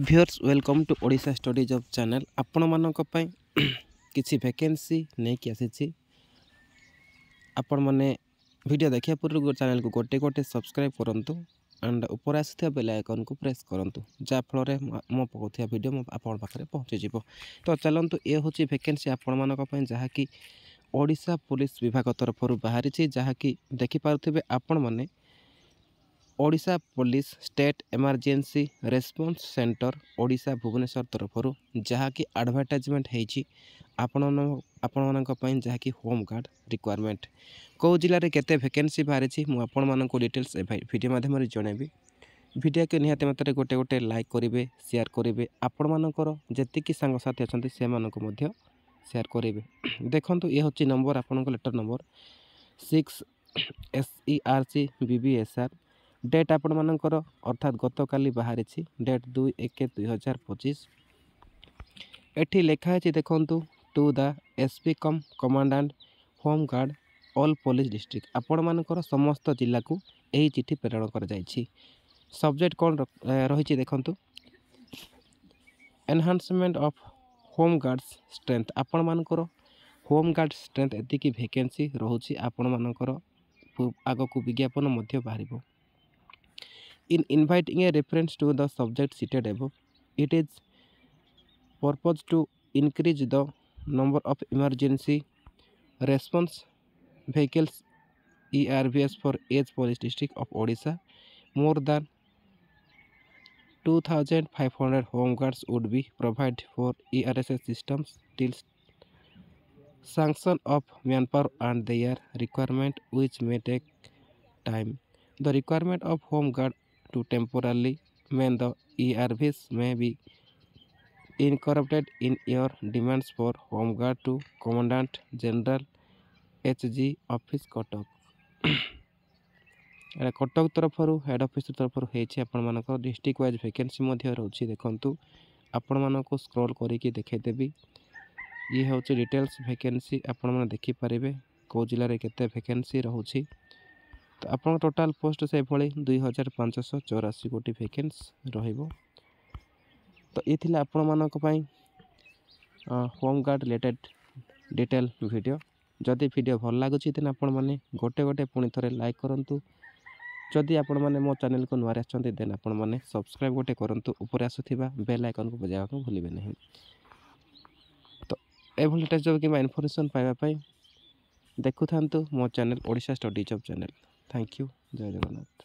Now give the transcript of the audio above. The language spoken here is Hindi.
Viewers welcome to Odisha study job channel आपण मानक पई किछि वैकेंसी नै कि आसी आपण माने वीडियो देखिया पूर्व चैनल को गोटे गोटे सब्सक्राइब करंतु एंड ऊपर आसथिया बेल आइकन को प्रेस करंतु जा फल रे मो पकोथिया वीडियो मो आपण पाखरे पहुंची जिवो। तो चलंतु ए होची वैकेंसी आपण मानक पई जहा कि ओडिशा पुलिस विभाग तरफ बाहरी छी जहा कि देखि पारुथिबे आपण माने Odisha police state emergency response centre Odisha Bhubaneswar तरफ जहाँकि एडवर्टाइजमेंट होती आपण जहाँ कि होम गार्ड रिक्वायरमेंट कौ जिले में केते वैकेंसी बाहरी मुझे डिटेल्स वीडियो माध्यम जनइबी। वीडियो के निहाती मात्रा गोटे गोटे लाइक करेंगे शेयर करेंगे आपण मानकर जी सांगसाथी अच्छा से शेयर करेंगे। देखो ये हूँ नंबर आपण letter number 6 SERC BBSR date आपण मानकर अर्थात गत काली बाहरी डेट 2/1/2025 एठी लिखा है देखंतु to the SP cum commandant home guard all police district आपण मानकर समस्त जिला को यही चिठी प्रेरण कर जाइछि। सब्जेक्ट कौन रही देखंतु enhancement of home guards strength आपण मानकर होम गार्ड स्ट्रेंथ एतिकी वैकेंसी रहुछि आपण मानकर आग को विज्ञापन मध्य बाहरिबो। In inviting a reference to the subject cited above, it is purpose to increase the number of emergency response vehicles ERVs for each police district of Odisha. More than 2,500 home guards would be provided for ERSS systems till sanction of manpower and their requirement, which may take time. The requirement of home guard to temporarily when the ERVs may be incorporated in your demands for home guard to Commandant General HG Office Cuttack Cuttack तरफ हेड ऑफिस तरफ होकर डिस्ट्रिक्ट वाइज वैकेंसी रोचे देखु आपण मानक स्क्रॉल करके देखदेवी। ये हूँ डिटेल्स वैकेंसी आपण मैंने देखिपारे कौ जिले में केते वैकेंसी रोचे। तो आप टोटाल पोस्ट से 2584 गोटी वैकेंसी रहिबो। तो ये थिला आपण मानक पई home guard related detail video. जदि वीडियो भल लागुछि तेन आपण माने गोटे गोटे पुणी थरे लाइक करंतु। जदि आपण माने मो चैनल को नुआर आछंती देन आपण माने सब्सक्राइब गोटे करंतु ऊपर आसुथिबा बेल आइकन को बजावा को भूलिबे नहीं। तो एभली टेस्ट जॉब किबा इन्फॉर्मेशन पाइबा पई देखु थांतु मो channel Odisha study job channel. Thank you. जय जगन्नाथ।